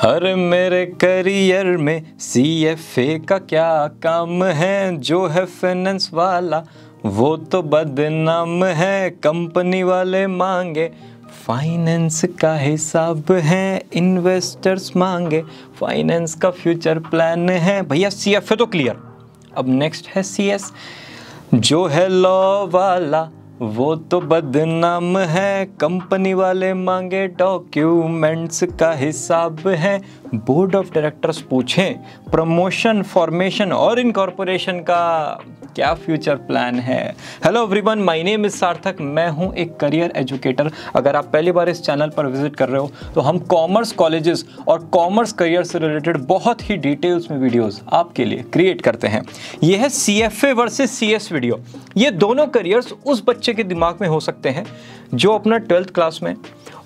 अरे मेरे करियर में CFA का क्या काम है, जो है फाइनेंस वाला वो तो बदनाम है। कंपनी वाले मांगे फाइनेंस का हिसाब है, इन्वेस्टर्स मांगे फाइनेंस का फ्यूचर प्लान है। भैया CFA तो क्लियर, अब नेक्स्ट है CS, जो है लॉ वाला वो तो बदनाम है। कंपनी वाले मांगे डॉक्यूमेंट्स का हिसाब है। बोर्ड ऑफ डायरेक्टर्स पूछें प्रमोशन, फॉर्मेशन और इनकॉर्पोरेशन का क्या फ्यूचर प्लान है। Hello everyone, my name is सार्थक, मैं हूं एक करियर एजुकेटर। अगर आप पहली बार इस चैनल पर विजिट कर रहे हो तो हम कॉमर्स कॉलेजेस और कॉमर्स करियर से रिलेटेड बहुत ही डिटेल्स में वीडियोस आपके लिए क्रिएट करते हैं। यह है CFA वर्सेस CS वीडियो। ये दोनों करियर्स उस बच्चे के दिमाग में हो सकते हैं जो अपना 12th क्लास में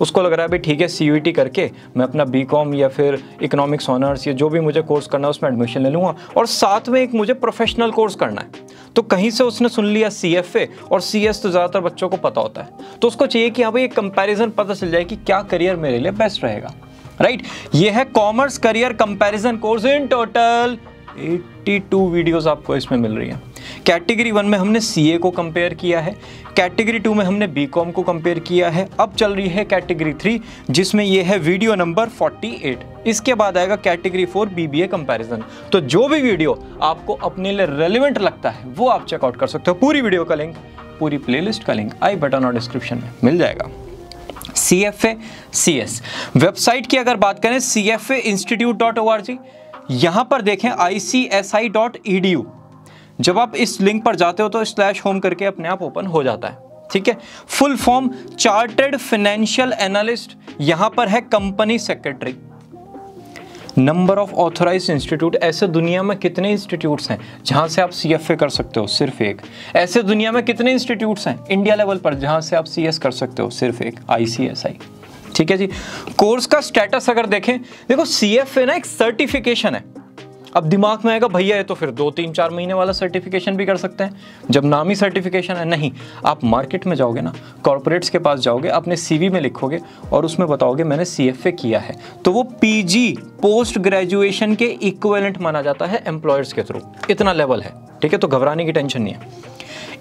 उसको लग रहा है भाई ठीक है CUET करके मैं अपना BCom या फिर इकोनॉमिक्स ऑनर्स या जो भी मुझे कोर्स करना है उसमें एडमिशन ले लूँगा और साथ में एक मुझे प्रोफेशनल कोर्स करना है। तो कहीं से उसने सुन लिया CFA और CS तो ज़्यादातर बच्चों को पता होता है, तो उसको चाहिए कि हाँ भाई एक कंपैरिजन पता चल जाए कि क्या करियर मेरे लिए बेस्ट रहेगा। राइट, ये है commerce career comparison course. In total 82 videos आपको इसमें मिल रही हैं। कैटेगरी 1 में हमने CA को कंपेयर किया है, कैटेगरी 2 में हमने BCom को कंपेयर किया है। अब चल रही है कैटेगरी 3 जिसमें ये है वीडियो नंबर 48। इसके बाद आएगा कैटेगरी 4 BBA कंपैरिजन। तो जो भी वीडियो आपको अपने लिए रेलेवेंट लगता है वो आप चेकआउट कर सकते हो। पूरी वीडियो का लिंक, पूरी प्लेलिस्ट का लिंक आई बटन और डिस्क्रिप्शन में मिल जाएगा। CFA CS वेबसाइट की अगर बात करें cfainstitute.org, यहां पर देखें icsi.edu। जब आप इस लिंक पर जाते हो तो /home करके अपने आप ओपन हो जाता है। ठीक है, full form chartered financial analyst, यहां पर है company secretary. Number of authorised institute, ऐसे दुनिया में कितने इंस्टीट्यूट्स हैं जहां से आप CFA कर सकते हो? सिर्फ एक। ऐसे दुनिया में कितने इंस्टीट्यूट्स हैं इंडिया लेवल पर जहां से आप CS कर सकते हो? सिर्फ एक, ICSI। ठीक है जी। कोर्स का स्टेटस अगर देखें, देखो CFA ना एक सर्टिफिकेशन है। अब दिमाग में आएगा भैया ये तो फिर 2-3-4 महीने वाला सर्टिफिकेशन भी कर सकते हैं जब नामी सर्टिफिकेशन है। नहीं, आप मार्केट में जाओगे ना, कॉर्पोरेट्स के पास जाओगे, अपने CV में लिखोगे और उसमें बताओगे मैंने CFA किया है, तो वो PG पोस्ट ग्रेजुएशन के इक्विवेलेंट माना जाता है एम्प्लॉयर्स के थ्रू। इतना लेवल है। ठीक है, तो घबराने की टेंशन नहीं है।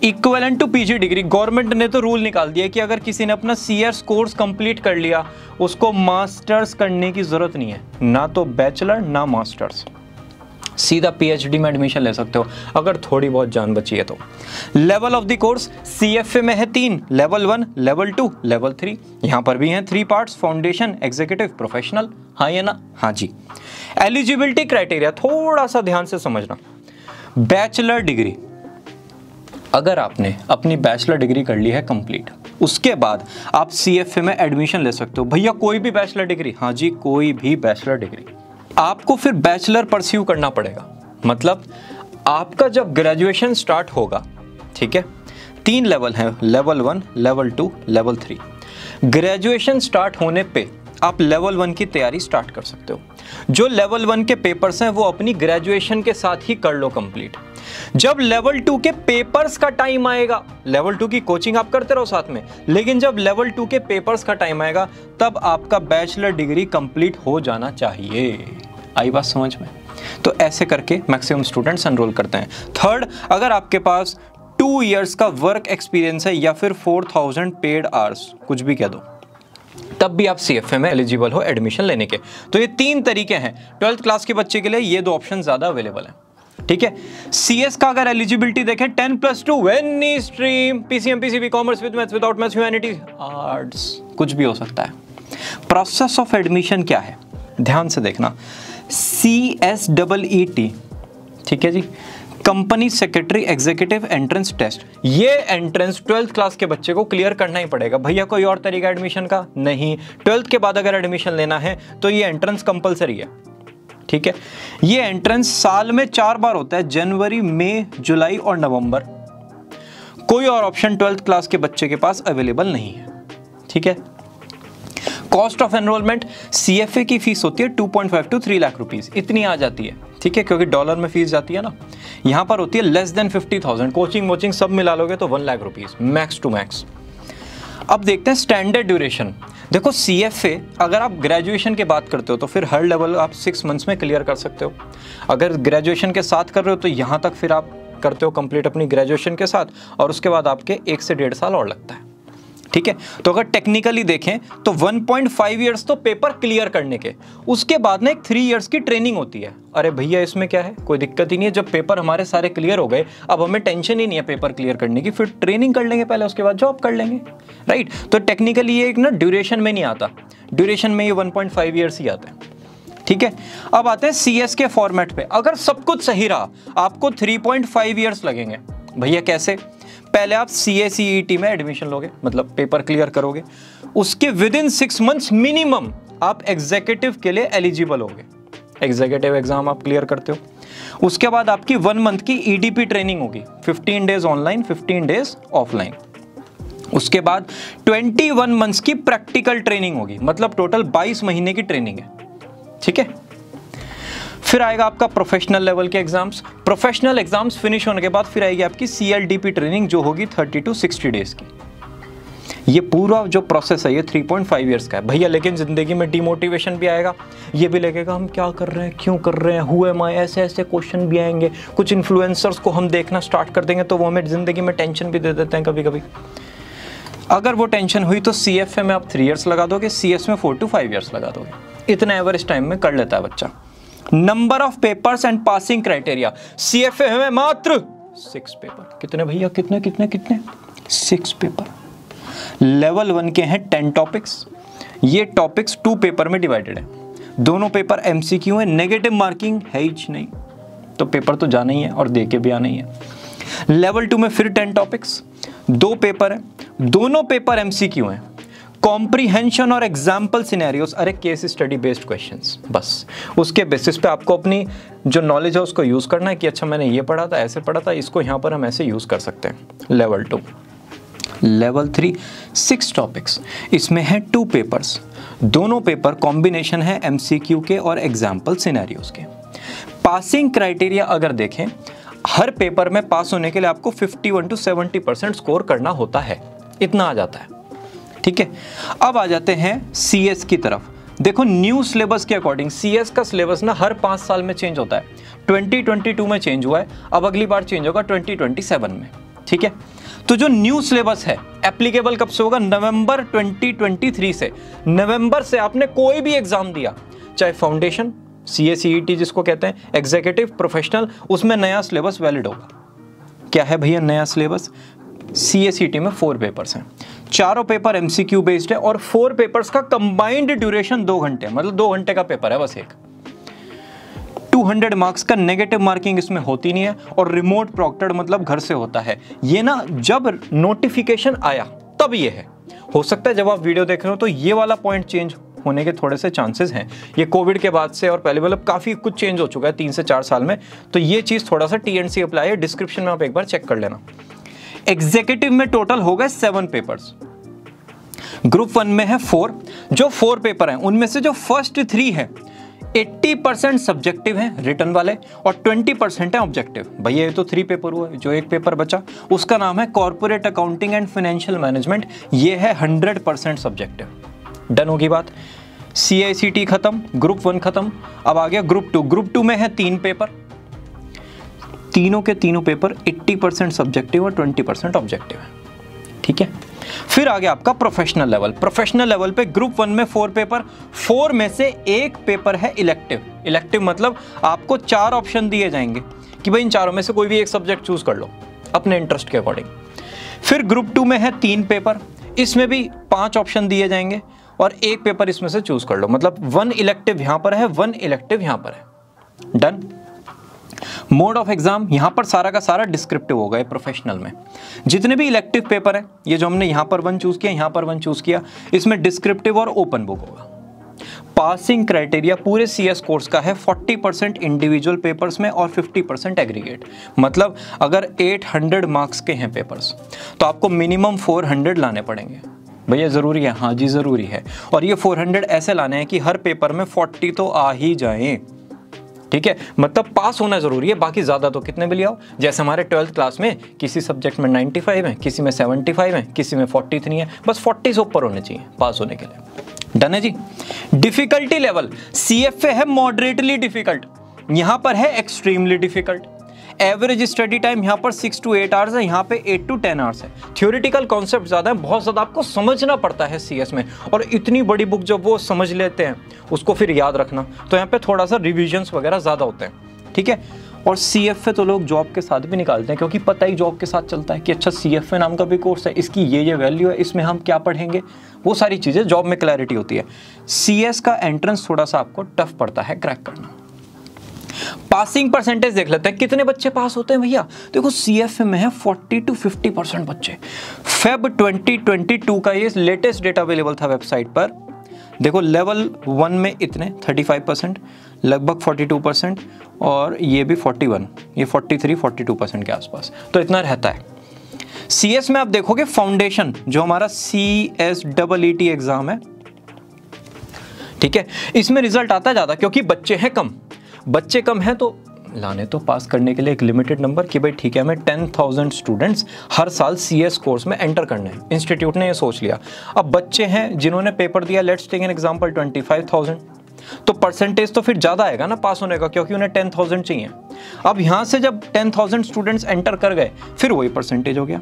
Equivalent to PG degree, government ने तो रूल निकाल दिया कि अगर किसी ने अपना CS कोर्स कंप्लीट कर लिया उसको मास्टर्स करने की जरूरत नहीं है, ना तो बैचलर ना मास्टर्स, सीधा PhD में एडमिशन ले सकते हो अगर थोड़ी बहुत जान बची है तो। Level of the course CFA में है 3, लेवल 1, लेवल 2, लेवल 3। यहां पर भी हैं 3 पार्ट्स, फाउंडेशन, एग्जीक्यूटिव, प्रोफेशनल। हाँ या ना? हाँ जी। एलिजिबिलिटी क्राइटेरिया थोड़ा सा ध्यान से समझना। बैचलर डिग्री, अगर आपने अपनी बैचलर डिग्री कर ली है कंप्लीट, उसके बाद आप CFA में एडमिशन ले सकते हो। भैया कोई भी बैचलर डिग्री? हाँ जी, कोई भी बैचलर डिग्री। आपको फिर बैचलर परस्यू करना पड़ेगा, मतलब आपका जब ग्रेजुएशन स्टार्ट होगा, ठीक है, 3 लेवल हैं, level 1, level 2, level 3। Graduation start होने पे आप लेवल 1 की तैयारी स्टार्ट कर सकते हो। जो लेवल 1 के पेपर्स हैं वो अपनी ग्रेजुएशन के साथ ही कर लो कंप्लीट। जब लेवल 2 के पेपर्स का टाइम आएगा, लेवल 2 की कोचिंग आप करते रहो साथ में, लेकिन जब लेवल 2 के पेपर्स का टाइम आएगा तब आपका बैचलर डिग्री कंप्लीट हो जाना चाहिए। आई बात समझ में? तो ऐसे करके मैक्सिमम स्टूडेंट्स एनरोल करते हैं। थर्ड, अगर आपके पास 2 इयर्स का वर्क एक्सपीरियंस है या फिर 4000 पेड आवर्स, कुछ भी कह दो, तब भी आप CFA में एलिजिबल हो एडमिशन लेने के। तो ये 3 तरीके हैं 12th क्लास के बच्चे के लिए, ये 2 ऑप्शन ज्यादा अवेलेबल हैं। ठीक है। CS का अगर एलिजिबिलिटी देखें 10+2 any stream, PCM, PCB, commerce with maths, without maths, humanities, arts, कुछ भी हो सकता है। प्रोसेस ऑफ एडमिशन क्या है? ध्यान से देखना। CSEET, ठीक है जी, company secretary executive entrance test. ये एंट्रेंस 12th क्लास के बच्चे को क्लियर करना ही पड़ेगा। भैया कोई और तरीका एडमिशन का नहीं, 12th के बाद अगर एडमिशन लेना है तो ये एंट्रेंस कंपलसरी है। ठीक है, ये एंट्रेंस साल में 4 बार होता है, जनवरी, मई, जुलाई और नवंबर। कोई और ऑप्शन 12th क्लास के बच्चे के पास अवेलेबल नहीं है। ठीक है। कॉस्ट ऑफ एनरोलमेंट, CFA की फीस होती है 2.5 to 3 लाख रुपीज, इतनी आ जाती है। ठीक है, क्योंकि डॉलर में फीस जाती है ना, यहां पर होती है लेस देन 50,000। कोचिंग वोचिंग सब मिला लोगे तो 1 lakh rupees max to max. अब देखते हैं स्टैंडर्ड ड्यूरेशन। देखो CFA अगर आप ग्रेजुएशन की बात करते हो तो फिर हर लेवल आप 6 मंथ्स में क्लियर कर सकते हो। अगर ग्रेजुएशन के साथ कर रहे हो तो यहाँ तक फिर आप करते हो कंप्लीट अपनी ग्रेजुएशन के साथ, और उसके बाद आपके 1 से 1.5 साल और लगता है। ठीक है, तो अगर टेक्निकली देखें तो 1.5 ईयर्स तो पेपर क्लियर करने के, उसके बाद ना एक 3 ईयर्स की ट्रेनिंग होती है। अरे भैया इसमें क्या है, कोई दिक्कत ही नहीं है। जब पेपर हमारे सारे क्लियर हो गए, अब हमें टेंशन ही नहीं है पेपर क्लियर करने की, फिर ट्रेनिंग कर लेंगे पहले, उसके बाद जॉब कर लेंगे, राइट। तो टेक्निकली ये एक ना ड्यूरेशन में नहीं आता, ड्यूरेशन में ये 1.5 ईयर्स ही आता है। ठीक है, अब आते हैं CS के फॉर्मेट पे। अगर सब कुछ सही रहा आपको 3.5 ईयर्स लगेंगे। भैया कैसे? पहले आप CA-CET में एडमिशन लोगे, मतलब पेपर क्लियर करोगे, उसके विदिन 6 मंथ्स मिनिमम आप एग्जीक्यूटिव के लिए एलिजिबल होगे। एग्जीक्यूटिव एग्जाम आप क्लियर करते हो, उसके बाद आपकी 1 मंथ की EDP ट्रेनिंग होगी, 15 डेज ऑनलाइन 15 डेज ऑफलाइन। उसके बाद 21 मंथ्स की प्रैक्टिकल ट्रेनिंग होगी, मतलब टोटल 22 महीने की ट्रेनिंग है। ठीक है, फिर आएगा आपका प्रोफेशनल लेवल के एग्जाम्स। प्रोफेशनल एग्जाम्स फिनिश होने के बाद फिर आएगी आपकी CLDP ट्रेनिंग, जो होगी 30 to 60 डेज की। ये पूरा जो प्रोसेस है ये 3.5 ईयर्स का है भैया। लेकिन जिंदगी में डिमोटिवेशन भी आएगा, ये भी लगेगा हम क्या कर रहे हैं, क्यों कर रहे हैं, हु एम आई, ऐसे ऐसे क्वेश्चन भी आएंगे। कुछ इन्फ्लुएंसर्स को हम देखना स्टार्ट कर देंगे तो वो हमें जिंदगी में टेंशन भी दे देते हैं कभी कभी। अगर वो टेंशन हुई तो CFA में आप 3 ईयर्स लगा दोगे, CS में 4 to 5 ईयर्स लगा दोगे। इतना एवरेज टाइम में कर लेता है बच्चा। Number of papers and passing criteria, CFA में मात्र 6 पेपर। कितने भैया, कितने कितने कितने? 6 पेपर। लेवल 1 के हैं 10 टॉपिक्स। ये टॉपिक्स 2 पेपर में डिवाइडेड है, दोनों पेपर MCQ है, नेगेटिव मार्किंग है ही नहीं, तो पेपर तो जाना ही है और दे के भी आना ही है। लेवल 2 में फिर 10 टॉपिक्स, 2 पेपर है, दोनों पेपर MCQ हैं। कॉम्प्रीहेंशन और एग्जाम्पल सिनेरियोस, अरे केस स्टडी बेस्ड क्वेश्चंस, बस उसके बेसिस पे आपको अपनी जो नॉलेज है उसको यूज़ करना है कि अच्छा मैंने ये पढ़ा था, ऐसे पढ़ा था, इसको यहाँ पर हम ऐसे यूज़ कर सकते हैं। लेवल 2। लेवल 3 6 टॉपिक्स, इसमें है 2 पेपर्स, दोनों पेपर कॉम्बिनेशन है MCQ के और एग्जाम्पल सिनेरियोस के। पासिंग क्राइटेरिया अगर देखें, हर पेपर में पास होने के लिए आपको 51 to 70% स्कोर करना होता है, इतना आ जाता है। ठीक है, अब आ जाते हैं CS की तरफ। देखो न्यू सिलेबस के अकॉर्डिंग CS का सिलेबस ना हर 5 साल में चेंज होता है। 2022 में चेंज हुआ है, अब अगली बार चेंज होगा 2027 में। ठीक है, तो जो न्यू सिलेबस है एप्लीकेबल कब से होगा? नवंबर 2023 से। नवंबर से आपने कोई भी एग्जाम दिया, चाहे फाउंडेशन, CA-CET जिसको कहते हैं, एग्जीक्यूटिव, प्रोफेशनल, उसमें नया सिलेबस वैलिड होगा। क्या है भैया नया सिलेबस? CA-CET में 4 पेपर्स हैं, चारों पेपर MCQ बेस्ड है और 4 पेपर्स का कंबाइंड ड्यूरेशन 2 घंटे, मतलब 2 घंटे का पेपर है बस एक। 200 मार्क्स का नेगेटिव मार्किंग इसमें होती नहीं है और रिमोट प्रोक्टेड मतलब घर से होता है। ये ना जब नोटिफिकेशन आया तब ये है, हो सकता है जब आप वीडियो देख रहे हो तो ये वाला पॉइंट चेंज होने के थोड़े से चांसेस हैं। ये कोविड के बाद से और पहले मतलब काफ़ी कुछ चेंज हो चुका है 3 से 4 साल में, तो ये चीज़ थोड़ा सा TNC अप्लाई है। डिस्क्रिप्शन में आप एक बार चेक कर लेना। एग्जीक्यूटिव में टोटल हो गए 7 पेपर्स, ग्रुप 1 में है 4। जो 4 पेपर हैं उनमें से जो फर्स्ट 3 हैं 80% सब्जेक्टिव हैं रिटन वाले और 20% है ऑब्जेक्टिव। भैया ये तो 3 पेपर हुआ, जो एक पेपर बचा उसका नाम है corporate accounting and financial management, ये है 100% सब्जेक्टिव। डन होगी बात। CA-CET खत्म, ग्रुप 1 खत्म। अब आ गया ग्रुप 2। ग्रुप 2 में है 3 पेपर, तीनों के तीनों पेपर 80% सब्जेक्टिव और 20% ऑब्जेक्टिव है। ठीक है, फिर आ गया आपका प्रोफेशनल लेवल। प्रोफेशनल लेवल पे ग्रुप 1 में 4 पेपर, 4 में से एक पेपर है इलेक्टिव। इलेक्टिव मतलब आपको 4 ऑप्शन दिए जाएंगे कि भाई इन चारों में से कोई भी एक सब्जेक्ट चूज कर लो अपने इंटरेस्ट के अकॉर्डिंग। फिर ग्रुप 2 में है 3 पेपर, इसमें भी 5 ऑप्शन दिए जाएंगे और एक पेपर इसमें से चूज कर लो, मतलब 1 इलेक्टिव यहां पर है, 1 इलेक्टिव यहां पर है। डन। मोड ऑफ एग्जाम यहां पर सारा का सारा डिस्क्रिप्टिव होगा। प्रोफेशनल में जितने भी इलेक्टिव पेपर है, ये जो हमने यहां पर 1 चूज किया, यहां पर 1 चूज किया, इसमें डिस्क्रिप्टिव और ओपन बुक होगा। पासिंग क्राइटेरिया पूरे CS कोर्स का है 40% इंडिविजुअल पेपर्स में और 50% एग्रीगेट। मतलब अगर 800 मार्क्स के हैं पेपर्स तो आपको मिनिमम 400 लाने पड़ेंगे। भैया ज़रूरी है? हाँ जी ज़रूरी है। और ये 400 ऐसे लाने हैं कि हर पेपर में 40 तो आ ही जाएं। ठीक है, मतलब पास होना जरूरी है, बाकी ज्यादा तो कितने भी ले आओ। जैसे हमारे 12th क्लास में किसी सब्जेक्ट में 95 है, किसी में 75 है, किसी में 43 है, बस 40 से ऊपर होने चाहिए पास होने के लिए। डन है जी। डिफिकल्टी लेवल CFA है मॉडरेटली डिफिकल्ट, यहां पर है extremely difficult. Average study time यहाँ पर 6 to 8 आवर्स है, यहाँ पे 8 to 10 आवर्स है। थ्योरेटिकल कॉन्सेप्ट ज़्यादा है, बहुत ज़्यादा आपको समझना पड़ता है CS में, और इतनी बड़ी बुक जब वो समझ लेते हैं उसको फिर याद रखना, तो यहाँ पे थोड़ा सा रिविजन्स वगैरह ज़्यादा होते हैं, ठीक है। और CFA तो लोग जॉब के साथ भी निकालते हैं, क्योंकि पता ही जॉब के साथ चलता है कि अच्छा CFA नाम का भी कोर्स है, इसकी ये वैल्यू है, इसमें हम क्या पढ़ेंगे, वो सारी चीज़ें जॉब में क्लैरिटी होती है। CS का एंट्रेंस थोड़ा सा आपको टफ पड़ता है क्रैक करना। पासिंग परसेंटेज देख लेते हैं, कितने बच्चे पास होते हैं भैया। देखो CFA में है 40 to 50% बच्चे। Feb 2022 का ये लेटेस्ट डेटा अवेलेबल था वेबसाइट पर। देखो लेवल 1 में इतने 35%, लगभग 42%, और ये भी 41, ये 43-42% के आसपास, तो इतना रहता है। CS में आप देखोगे फाउंडेशन जो हमारा CSEET एग्जाम है, ठीक है, इसमें रिजल्ट आता है ज़्यादा, क्योंकि बच्चे हैं कम। बच्चे कम हैं तो लाने तो पास करने के लिए एक लिमिटेड नंबर कि भाई ठीक है हमें 10,000 स्टूडेंट्स हर साल CS कोर्स में एंटर करने हैं, इंस्टीट्यूट ने ये सोच लिया। अब बच्चे हैं जिन्होंने पेपर दिया, लेट्स टेक एन एग्जांपल 25,000, तो परसेंटेज तो फिर ज़्यादा आएगा ना पास होने का, क्योंकि उन्हें 10,000 चाहिए। अब यहाँ से जब 10,000 स्टूडेंट्स एंटर कर गए, फिर वही परसेंटेज हो गया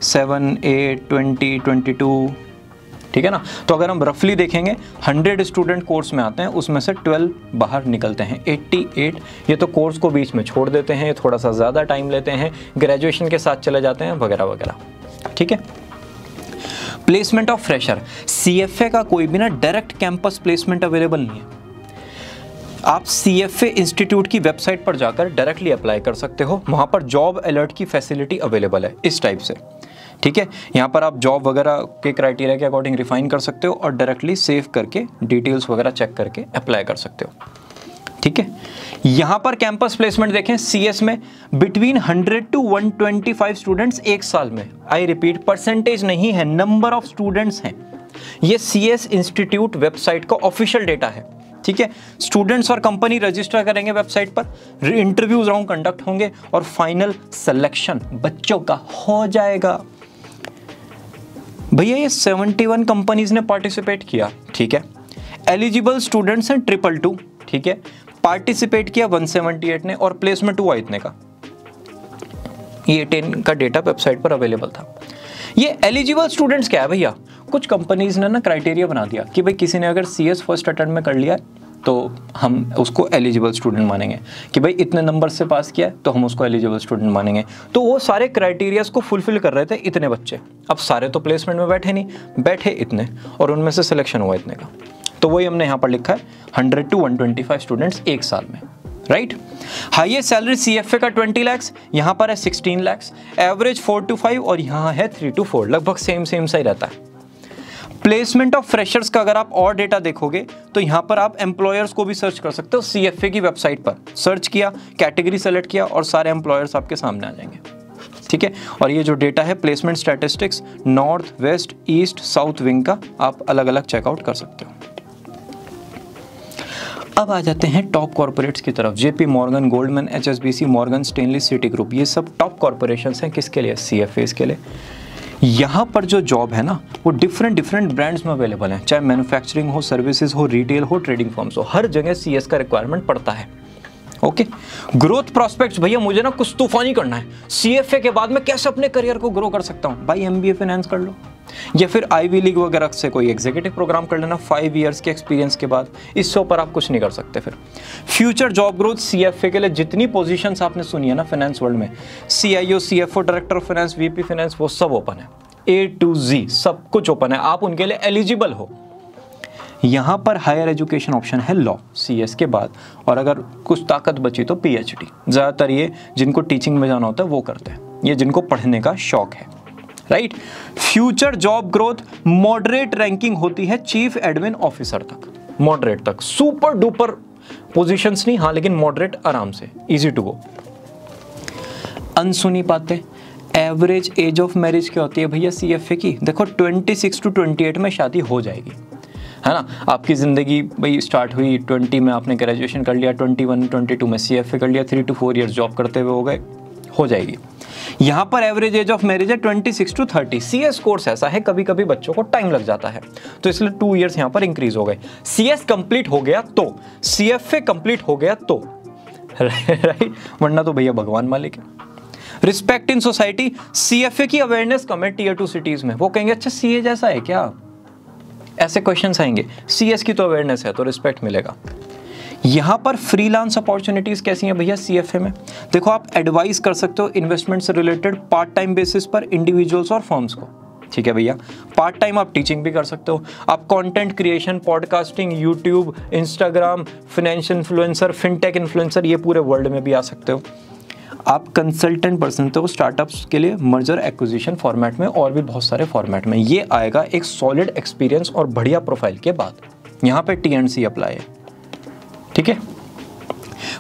7, 8, 20, 22, ठीक है ना। तो अगर हम रफली देखेंगे 100 स्टूडेंट कोर्स में आते हैं, उसमें से 12 बाहर निकलते हैं, 88 ये तो कोर्स को बीच में छोड़ देते हैं, थोड़ा सा ज़्यादा टाइम लेते हैं, ग्रेजुएशन के साथ चले जाते हैं वगैरह वगैरह, ठीक है। प्लेसमेंट ऑफ फ्रेशर, CFA का कोई भी ना डायरेक्ट कैंपस प्लेसमेंट अवेलेबल नहीं है। आप CFA इंस्टीट्यूट की वेबसाइट पर जाकर डायरेक्टली अप्लाई कर सकते हो, वहाँ पर जॉब अलर्ट की फैसिलिटी अवेलेबल है इस टाइप से, ठीक है। यहाँ पर आप जॉब वगैरह के क्राइटेरिया के अकॉर्डिंग रिफाइन कर सकते हो और डायरेक्टली सेव करके डिटेल्स वगैरह चेक करके अप्लाई कर सकते हो, ठीक है। यहाँ पर कैंपस प्लेसमेंट देखें, CS में बिटवीन 100 to 125 स्टूडेंट्स एक साल में, आई रिपीट परसेंटेज नहीं है, नंबर ऑफ स्टूडेंट्स हैं। ये CS इंस्टीट्यूट वेबसाइट का ऑफिशियल डेटा है, ठीक है। स्टूडेंट्स और कंपनी रजिस्टर करेंगे वेबसाइट पर, इंटरव्यूज राउंड कंडक्ट होंगे और फाइनल सिलेक्शन बच्चों का हो जाएगा। भैया ये 71 कंपनीज ने पार्टिसिपेट किया, ठीक है। एलिजिबल स्टूडेंट्स हैं 222, ठीक है। पार्टिसिपेट किया 178 ने और प्लेसमेंट हुआ इतने का। ये 10 का डेटा वेबसाइट पर अवेलेबल था। ये एलिजिबल स्टूडेंट्स क्या है भैया, कुछ कंपनीज ने ना क्राइटेरिया बना दिया कि भाई किसी ने अगर CS फर्स्ट अटेम्प्ट में कर लिया तो हम उसको एलिजिबल स्टूडेंट मानेंगे, कि भाई इतने नंबर से पास किया है तो हम उसको एलिजिबल स्टूडेंट मानेंगे। तो वो सारे क्राइटेरियाज को फुलफिल कर रहे थे इतने बच्चे। अब सारे तो प्लेसमेंट में बैठे नहीं, बैठे इतने और उनमें से सिलेक्शन हुआ इतने का। तो वही हमने यहाँ पर लिखा है 100 to 125 स्टूडेंट्स एक साल में, राइट। हाईएस्ट सैलरी CFA का 20 लाख, यहाँ पर है 16 लाख, एवरेज 4 to 5 और यहाँ है 3 to 4, लगभग सेम सा ही रहता है। प्लेसमेंट ऑफ फ्रेशर्स का अगर आप और डेटा देखोगे तो यहाँ पर आप एम्प्लॉयर्स को भी सर्च कर सकते हो। CFA की वेबसाइट पर सर्च किया, कैटेगरी सेलेक्ट किया और सारे एम्प्लॉयर्स आपके सामने आ जाएंगे, ठीक है। और ये जो डेटा है placement statistics north, west, east, south wing का आप अलग अलग चेकआउट कर सकते हो। अब आ जाते हैं टॉप कॉर्पोरेट्स की तरफ। JP Morgan, Goldman, HSBC, Morgan Stanley, city group, ये सब टॉप कॉर्पोरेशंस हैं। किसके लिए? CFAs के लिए। यहाँ पर जो जॉब है ना वो डिफरेंट ब्रांड्स में अवेलेबल है, चाहे मैन्युफैक्चरिंग हो, सर्विसेज हो, रिटेल हो, ट्रेडिंग फर्म्स हो, हर जगह CS का रिक्वायरमेंट पड़ता है, ओके। ग्रोथ प्रोस्पेक्ट्स, भैया मुझे ना कुछ तूफानी करना है, CFA के बाद मैं कैसे अपने करियर को ग्रो कर सकता हूँ? भाई MBA फाइनेंस कर लो या फिर आईवी लीग वगैरह से कोई एग्जीक्यूटिव प्रोग्राम कर लेना 5 इयर्स के एक्सपीरियंस के बाद। इससे ऊपर आप कुछ नहीं कर सकते। फिर फ्यूचर जॉब ग्रोथ, CFA के लिए जितनी पोजीशंस आपने सुनी है ना फाइनेंस वर्ल्ड में, CIO, CFO, director of finance, VP finance, वो सब ओपन है, A to Z सब कुछ ओपन है, आप उनके लिए एलिजिबल हो। यहाँ पर हायर एजुकेशन ऑप्शन है लॉ CS के बाद, और अगर कुछ ताकत बची तो PhD। ज़्यादातर ये जिनको टीचिंग में जाना होता है वो करते हैं, ये जिनको पढ़ने का शौक है, right. Future job growth moderate ranking होती है चीफ एडमिन ऑफिसर तक, मॉडरेट तक, सुपर डुपर पोजीशंस नहीं, हाँ लेकिन मॉडरेट आराम से, इजी टू गो। अनसुनी बातें, एवरेज एज ऑफ मैरिज क्या होती है भैया CFA की? देखो 26 to 28 में शादी हो जाएगी। है ना। आपकी ज़िंदगी भाई स्टार्ट हुई 20 में, आपने ग्रेजुएशन कर लिया, 21 22 में CFA कर लिया, 3 to 4 ईयर्स जॉब करते हुए हो जाएगी। यहाँ पर एवरेज एज ऑफ मैरिज है 26 to 30। CS कोर्स ऐसा है कभी कभी बच्चों को टाइम लग जाता है, तो इसलिए 2 ईयर्स यहाँ पर इंक्रीज हो गए। CS कंप्लीट हो गया तो, CFA कंप्लीट हो गया तो राइट, वरना तो भैया भगवान मालिक है। रिस्पेक्ट इन सोसाइटी, CFA की अवेयरनेस कम है Tier 2 सिटीज में। वो कहेंगे अच्छा CA जैसा है क्या, ऐसे क्वेश्चंस आएंगे। CS की तो अवेयरनेस है तो रिस्पेक्ट मिलेगा। यहाँ पर फ्रीलांस अपॉर्चुनिटीज कैसी हैं भैया CFA में? देखो आप एडवाइस कर सकते हो इन्वेस्टमेंट से रिलेटेड पार्ट टाइम बेसिस पर इंडिविजुअल्स और फर्म्स को, ठीक है भैया। पार्ट टाइम आप टीचिंग भी कर सकते हो, आप content creation, podcasting, YouTube, Instagram, financial influencer, fintech influencer, ये पूरे वर्ल्ड में भी आ सकते हो। आप कंसल्टेंट पर्सन तो स्टार्टअप्स के लिए मर्जर एक्विजिशन फॉर्मेट में और भी बहुत सारे फॉर्मेट में। ये आएगा एक सॉलिड एक्सपीरियंस और बढ़िया प्रोफाइल के बाद। यहाँ पे T&C अप्लाई है, ठीक है।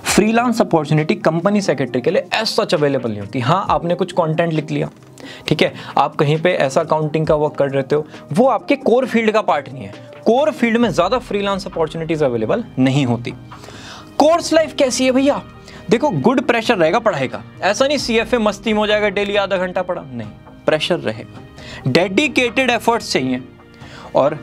फ्रीलांस अपॉर्चुनिटी कंपनी सेक्रेटरी के लिए एज सच अवेलेबल नहीं होती। हाँ, आपने कुछ कंटेंट लिख लिया, ठीक है, आप कहीं पे ऐसा अकाउंटिंग का वर्क कर रहे हो, वो आपके कोर फील्ड का पार्ट नहीं है। कोर फील्ड में ज्यादा फ्रीलांस अपॉर्चुनिटीज अवेलेबल नहीं होती। कोर्स लाइफ कैसी है भैया? देखो गुड प्रेशर रहेगा पढ़ाई का, ऐसा नहीं CFA मस्ती में हो जाएगा, डेली आधा घंटा पढ़ा, नहीं, प्रेशर रहेगा, डेडिकेटेड एफर्ट्स चाहिए। और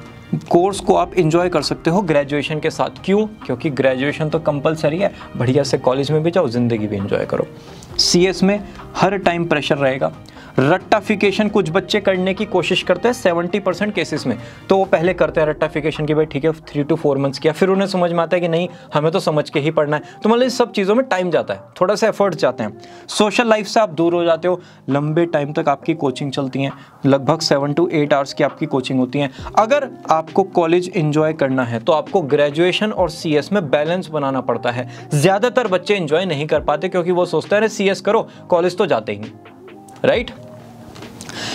कोर्स को आप एंजॉय कर सकते हो ग्रेजुएशन के साथ। क्यों? क्योंकि ग्रेजुएशन तो कंपलसरी है, बढ़िया से कॉलेज में भी जाओ, जिंदगी भी एंजॉय करो। CS में हर टाइम प्रेशर रहेगा। रट्टाफिकेशन कुछ बच्चे करने की कोशिश करते हैं 70% केसेस में, तो वो पहले करते हैं रट्टाफिकेशन की भाई ठीक है 3 to 4 मंथ्स किया, फिर उन्हें समझ में आता है कि नहीं हमें तो समझ के ही पढ़ना है। तो मतलब इस सब चीज़ों में टाइम जाता है, थोड़ा सा एफर्ट्स जाते हैं। सोशल लाइफ से आप दूर हो जाते हो, लंबे टाइम तक आपकी कोचिंग चलती हैं, लगभग 7 to 8 आवर्स की आपकी कोचिंग होती है। अगर आपको कॉलेज एंजॉय करना है तो आपको ग्रेजुएशन और CS में बैलेंस बनाना पड़ता है। ज़्यादातर बच्चे एंजॉय नहीं कर पाते क्योंकि वो सोचते हैं CS करो, कॉलेज तो जाते ही नहीं, राइट।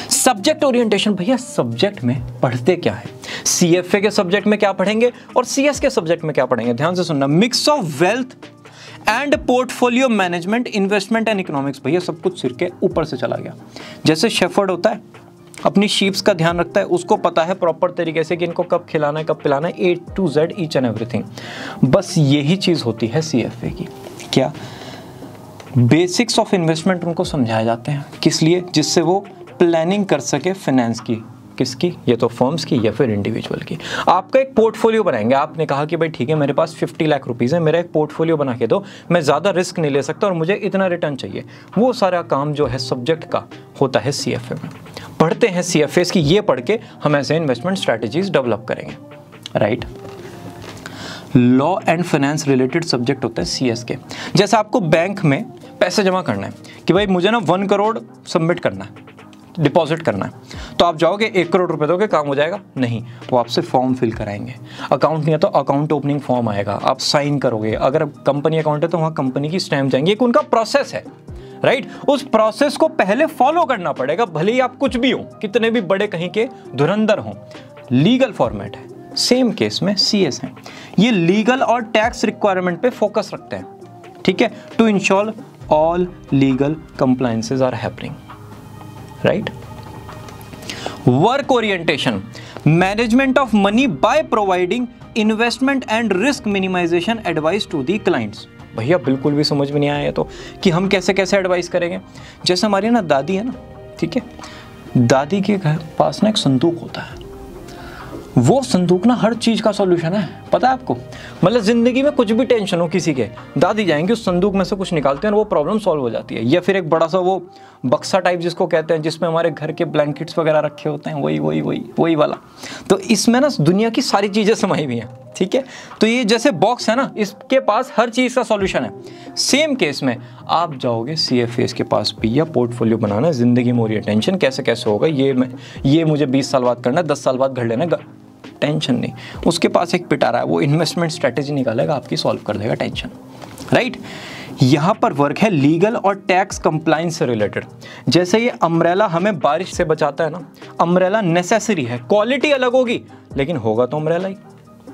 सब्जेक्ट ओरिएंटेशन, भैया सब्जेक्ट में पढ़ते क्या है? CFA के सब्जेक्ट में क्या पढ़ेंगे और CS के सब्जेक्ट में क्या पढ़ेंगे? ध्यान से सुनना। Mix of wealth and portfolio management, investment and economics. भैया सब कुछ सिर के ऊपर से चला गया। जैसे शेफर्ड होता है, अपनी शीप्स का ध्यान रखता है, उसको पता है प्रॉपर तरीके से कि इनको कब खिलाना है, कब पिलाना है, A to Z each and everything. बस यही चीज होती है CFA की। क्या? बेसिक्स ऑफ इन्वेस्टमेंट उनको समझाए जाते हैं, किस लिए? जिससे वो प्लानिंग कर सके फाइनेंस की। किसकी? ये तो फर्म्स की या फिर इंडिविजुअल की। आपका एक पोर्टफोलियो बनाएंगे। आपने कहा कि भाई ठीक है मेरे पास 50 लाख रुपीज़ है, मेरा एक पोर्टफोलियो बना के दो, मैं ज़्यादा रिस्क नहीं ले सकता और मुझे इतना रिटर्न चाहिए। वो सारा काम जो है सब्जेक्ट का होता है CFA में। पढ़ते हैं CFAs की, ये पढ़ के हम ऐसे इन्वेस्टमेंट स्ट्रैटेजीज डेवलप करेंगे, right. Law and finance related subject होता है CS के। जैसे आपको बैंक में पैसे जमा करना है कि भाई मुझे ना 1 करोड़ सबमिट करना है, डिपॉजिट करना है, तो आप जाओगे 1 करोड़ रुपए दोगे, काम हो जाएगा? नहीं, वो आपसे फॉर्म फिल कराएंगे। अकाउंट नहीं है तो अकाउंट ओपनिंग फॉर्म आएगा, आप साइन करोगे। अगर कंपनी अकाउंट है तो वहाँ कंपनी की स्टैम्प जाएंगी। एक उनका प्रोसेस है, राइट। उस प्रोसेस को पहले फॉलो करना पड़ेगा, भले ही आप कुछ भी हो, कितने भी बड़े कहीं के धुरंधर हों। लीगल फॉर्मेट है। सेम केस में CS है, ये लीगल और टैक्स रिक्वायरमेंट पे फोकस रखते हैं, ठीक है, to ensure all legal compliances are happening, right. Work orientation, management of money by providing investment and risk minimisation advice to the clients. भैया बिल्कुल भी समझ में नहीं आया तो कि हम कैसे कैसे एडवाइस करेंगे। जैसे हमारी ना दादी है ना, ठीक है, दादी के घर पास ना एक संदूक होता है, वो संदूक ना हर चीज का सॉल्यूशन है, पता है आपको। मतलब जिंदगी में कुछ भी टेंशन हो किसी के, दादी जाएंगे उस संदूक में से कुछ निकालते हैं और वो प्रॉब्लम सॉल्व हो जाती है। या फिर एक बड़ा सा वो बक्सा टाइप जिसको कहते हैं, जिसमें हमारे घर के ब्लैंकेट्स वगैरह रखे होते हैं, वही वाला। तो इसमें ना दुनिया की सारी चीजें समाई हुई हैं, ठीक है। तो ये जैसे बॉक्स है ना, इसके पास हर चीज का सॉल्यूशन है। सेम केस में आप जाओगे CFAs के पास भी, या पोर्टफोलियो बनाना, जिंदगी में हो रही है टेंशन, कैसे कैसे होगा, ये मुझे 20 साल बाद करना है, 10 साल बाद घर लेना, टेंशन नहीं, उसके पास एक पिटारा है, वो इन्वेस्टमेंट स्ट्रेटेजी निकालेगा, आपकी सॉल्व कर देगा टेंशन, राइट। यहां पर वर्क है लीगल और टैक्स कंप्लायंस से रिलेटेड। जैसे ये अम्ब्रेला हमें बारिश से बचाता है ना, अम्ब्रेला नेसेसरी है, क्वालिटी अलग होगी लेकिन होगा तो अम्ब्रेला ही,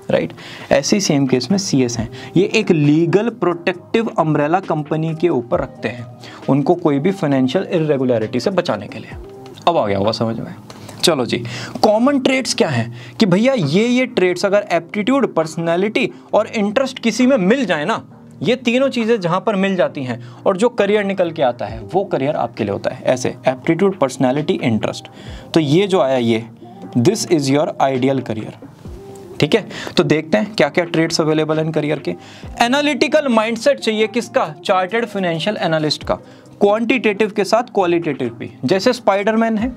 राइट। ऐसे ही सेम केस में CS हैं, ये एक लीगल प्रोटेक्टिव अम्ब्रेला कंपनी के ऊपर रखते हैं, उनको कोई भी फाइनेंशियल इरेगुलरिटी से बचाने के लिए। अब आ गया होगा समझ में। चलो जी, कॉमन ट्रेड्स क्या हैं कि भैया ये ट्रेड्स अगर एप्टीट्यूड, पर्सनैलिटी और इंटरेस्ट किसी में मिल जाए ना, ये तीनों चीज़ें जहाँ पर मिल जाती हैं और जो करियर निकल के आता है वो करियर आपके लिए होता है। ऐसे एप्टीट्यूड, पर्सनैलिटी, इंटरेस्ट, तो ये जो आया ये this is your ideal career. ठीक है, तो देखते हैं क्या क्या ट्रेड्स अवेलेबल हैं करियर के। एनालिटिकल माइंडसेट चाहिए किसका? चार्टर्ड फाइनेंशियल एनालिस्ट का, क्वांटिटेटिव के साथ क्वालिटेटिव भी। जैसे स्पाइडरमैन है,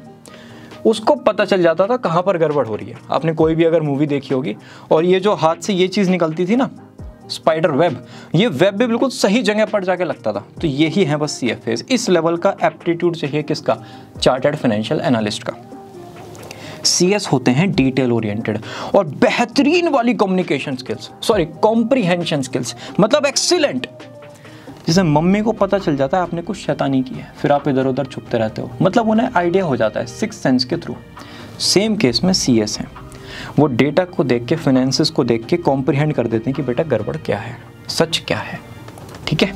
उसको पता चल जाता था कहाँ पर गड़बड़ हो रही है। आपने कोई भी अगर मूवी देखी होगी, और ये जो हाथ से ये चीज़ निकलती थी ना, स्पाइडर वेब, ये वेब भी बिल्कुल सही जगह पर जाके लगता था। तो यही है बस CFA। इस लेवल का एप्टीट्यूड चाहिए किसका? चार्टर्ड फाइनेंशियल एनालिस्ट का। CS होते हैं डिटेल ओरिएंटेड और बेहतरीन वाली communication skills, sorry comprehension skills, मतलब एक्सीलेंट। जैसे मम्मी को पता चल जाता है आपने कुछ शैतानी की है, फिर आप इधर उधर छुपते रहते हो, मतलब उन्हें आइडिया हो जाता है सिक्स सेंस के थ्रू। सेम केस में CS हैं, वो डेटा को देख के, फाइनेंसेस को देख के कॉम्प्रीहेंड कर देते हैं कि बेटा गड़बड़ क्या है, सच क्या है। ठीक है,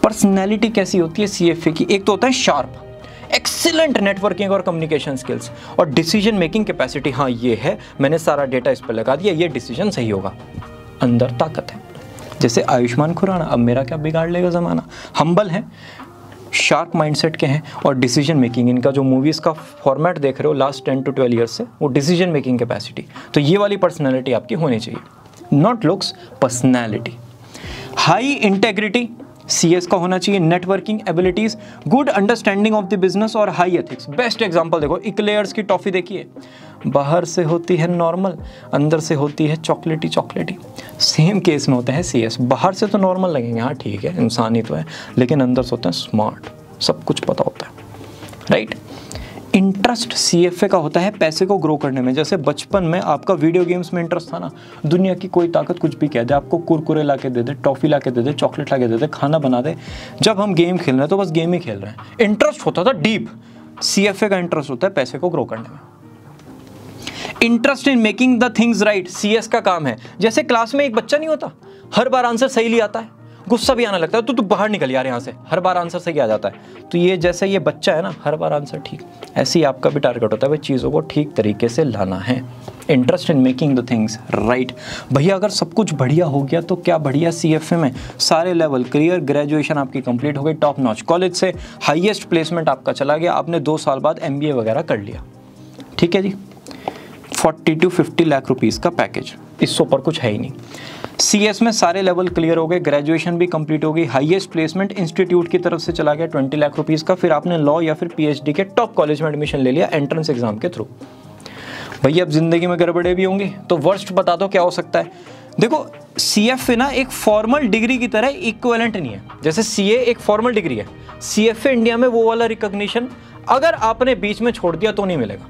पर्सनैलिटी कैसी होती है CFA की? एक तो होता है शार्प, एक्सीलेंट नेटवर्किंग और कम्युनिकेशन स्किल्स और डिसीजन मेकिंग कैपेसिटी। हाँ ये है, मैंने सारा डेटा इस पर लगा दिया, ये डिसीजन सही होगा, अंदर ताकत है। जैसे आयुष्मान खुराना, अब मेरा क्या बिगाड़ लेगा ज़माना। हम्बल है, शार्प माइंडसेट के हैं और डिसीजन मेकिंग, इनका जो मूवीज़ का फॉर्मेट देख रहे हो लास्ट 10 to 12 ईयर्स से, वो डिसीजन मेकिंग कैपेसिटी। तो ये वाली पर्सनैलिटी आपकी होनी चाहिए, not looks, personality. High integrity CS का होना चाहिए, networking abilities, good understanding of the business और हाई एथिक्स। बेस्ट एग्जांपल देखो, इक्लेयर्स की टॉफ़ी देखिए, बाहर से होती है नॉर्मल, अंदर से होती है चॉकलेटी चॉकलेटी। सेम केस में होते हैं CS, बाहर से तो नॉर्मल लगेंगे, हाँ ठीक है इंसान ही तो है, लेकिन अंदर से होते हैं स्मार्ट, सब कुछ पता होता है, राइट। इंटरेस्ट CFA का होता है पैसे को ग्रो करने में। जैसे बचपन में आपका वीडियो गेम्स में इंटरेस्ट था ना, दुनिया की कोई ताकत कुछ भी कह दे, आपको कुरकुरे ला के दे दे, टॉफ़ी ला के दे दे, चॉकलेट ला के दे दे, खाना बना दे, जब हम गेम खेल रहे हैं तो बस गेम ही खेल रहे हैं। इंटरेस्ट होता था डीप। CFA का इंटरेस्ट होता है पैसे को ग्रो करने में। Interest in making the things right, CS का काम है। जैसे क्लास में एक बच्चा नहीं होता, हर बार आंसर सही ले आता है, गुस्सा भी आने लगता है, तो तू बाहर निकल यार यहाँ से, हर बार आंसर सही आ जाता है। तो ये जैसे ये बच्चा है ना, हर बार आंसर ठीक, ऐसे ही आपका भी टारगेट होता है भाई, चीज़ों को ठीक तरीके से लाना है। Interest in making the things right. भैया अगर सब कुछ बढ़िया हो गया तो क्या बढ़िया, CFA में सारे लेवल क्लियर, ग्रेजुएशन आपकी कंप्लीट हो गई टॉप नॉच कॉलेज से, हाईएस्ट प्लेसमेंट आपका चला गया, आपने 2 साल बाद MBA वगैरह कर लिया, ठीक है जी, 40 to 50 लाख रुपीज़ का पैकेज, इससे ऊपर कुछ है ही नहीं। CS में सारे लेवल क्लियर हो गए, ग्रेजुएशन भी कंप्लीट हो गई, हाईएस्ट प्लेसमेंट इंस्टीट्यूट की तरफ से चला गया 20 लाख रुपीज़ का, फिर आपने लॉ या फिर PhD के टॉप कॉलेज में एडमिशन ले लिया एंट्रेंस एग्जाम के थ्रू। भैया अब जिंदगी में गड़बड़े भी होंगी, तो वर्स्ट बता दो क्या हो सकता है। देखो CFA ना एक फॉर्मल डिग्री की तरह इक्विवेलेंट नहीं है। जैसे CA एक फॉर्मल डिग्री है, CFA इंडिया में वो वाला रिकॉग्निशन अगर आपने बीच में छोड़ दिया तो नहीं मिलेगा।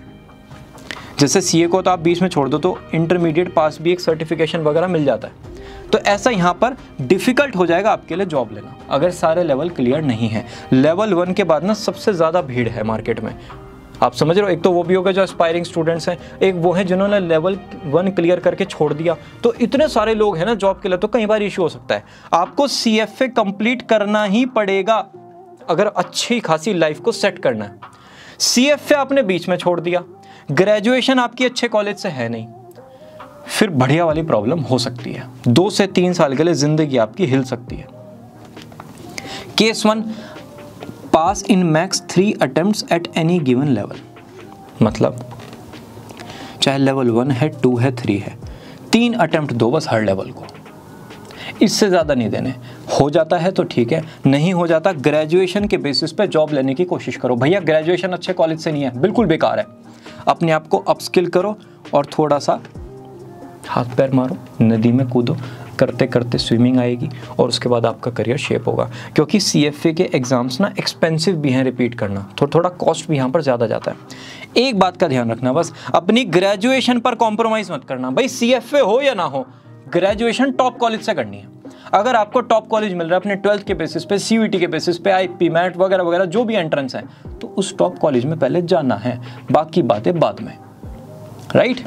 जैसे CA को तो आप बीच में छोड़ दो तो इंटरमीडिएट पास भी एक सर्टिफिकेशन वगैरह मिल जाता है, तो ऐसा यहाँ पर डिफ़िकल्ट हो जाएगा आपके लिए जॉब लेना अगर सारे लेवल क्लियर नहीं है। लेवल 1 के बाद ना सबसे ज़्यादा भीड़ है मार्केट में, आप समझ रहे हो। एक तो वो भी होगा जो एस्पायरिंग स्टूडेंट्स हैं, एक वो हैं जिन्होंने लेवल 1 क्लियर करके छोड़ दिया, तो इतने सारे लोग हैं ना जॉब के लिए, तो कई बार इशू हो सकता है। आपको CFA कंप्लीट करना ही पड़ेगा अगर अच्छी खासी लाइफ को सेट करना है। CFA आपने बीच में छोड़ दिया, ग्रेजुएशन आपकी अच्छे कॉलेज से है नहीं, फिर बढ़िया वाली प्रॉब्लम हो सकती है। 2 से 3 साल के लिए जिंदगी आपकी हिल सकती है। Case 1, pass in max 3 attempts at any given level, मतलब चाहे लेवल 1 है, 2 है, 3 है, 3 अटेम्प्ट दो बस हर लेवल को, इससे ज़्यादा नहीं देने। हो जाता है तो ठीक है, नहीं हो जाता ग्रेजुएशन के बेसिस पे जॉब लेने की कोशिश करो। भैया ग्रेजुएशन अच्छे कॉलेज से नहीं है, बिल्कुल बेकार है। अपने आप को अपस्किल करो और थोड़ा सा हाथ पैर मारो, नदी में कूदो, करते करते स्विमिंग आएगी और उसके बाद आपका करियर शेप होगा। क्योंकि CFA के एग्ज़ाम्स ना एक्सपेंसिव भी हैं, रिपीट करना थोड़ा कॉस्ट भी यहाँ पर ज़्यादा जाता है। एक बात का ध्यान रखना, बस अपनी ग्रेजुएशन पर कॉम्प्रोमाइज़ मत करना। भाई CFA हो या ना हो, ग्रेजुएशन टॉप कॉलेज से करनी है। अगर आपको टॉप कॉलेज मिल रहा है अपने 12th के बेसिस पे, CUET के बेसिस पे, IP, मैट वगैरह वगैरह जो भी एंट्रेंस है, तो उस टॉप कॉलेज में पहले जाना है, बाकी बातें बाद में, राइट।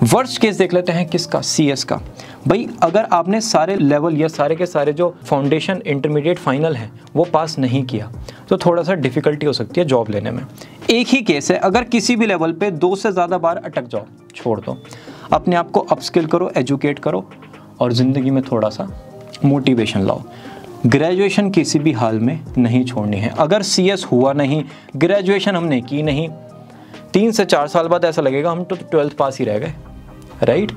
वर्स्ट केस देख लेते हैं किसका, CS का। भाई अगर आपने सारे लेवल या सारे के सारे जो फाउंडेशन, इंटरमीडिएट, फाइनल हैं वो पास नहीं किया तो थोड़ा सा डिफ़िकल्टी हो सकती है जॉब लेने में। एक ही केस है, अगर किसी भी लेवल पे 2 से ज़्यादा बार अटक जाओ, छोड़ दो, अपने आप को अपस्किल करो, एजुकेट करो और ज़िंदगी में थोड़ा सा मोटिवेशन लाओ। ग्रेजुएशन किसी भी हाल में नहीं छोड़नी है। अगर CS हुआ नहीं, ग्रेजुएशन हमने की नहीं, 3 से 4 साल बाद ऐसा लगेगा हम तो 12th पास ही रह गए, right.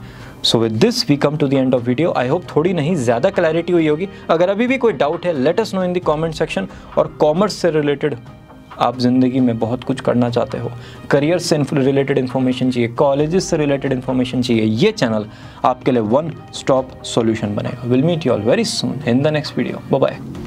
So with this we come to the end of video. I hope थोड़ी नहीं ज़्यादा क्लैरिटी हुई होगी। अगर अभी भी कोई डाउट है let us know in the comment section. और कॉमर्स से रिलेटेड आप ज़िंदगी में बहुत कुछ करना चाहते हो, करियर से रिलेटेड इन्फॉर्मेशन चाहिए, कॉलेजेस से रिलेटेड इन्फॉर्मेशन चाहिए, ये चैनल आपके लिए वन स्टॉप सॉल्यूशन बनेगा। Will meet you all very soon in the next video. Bye bye.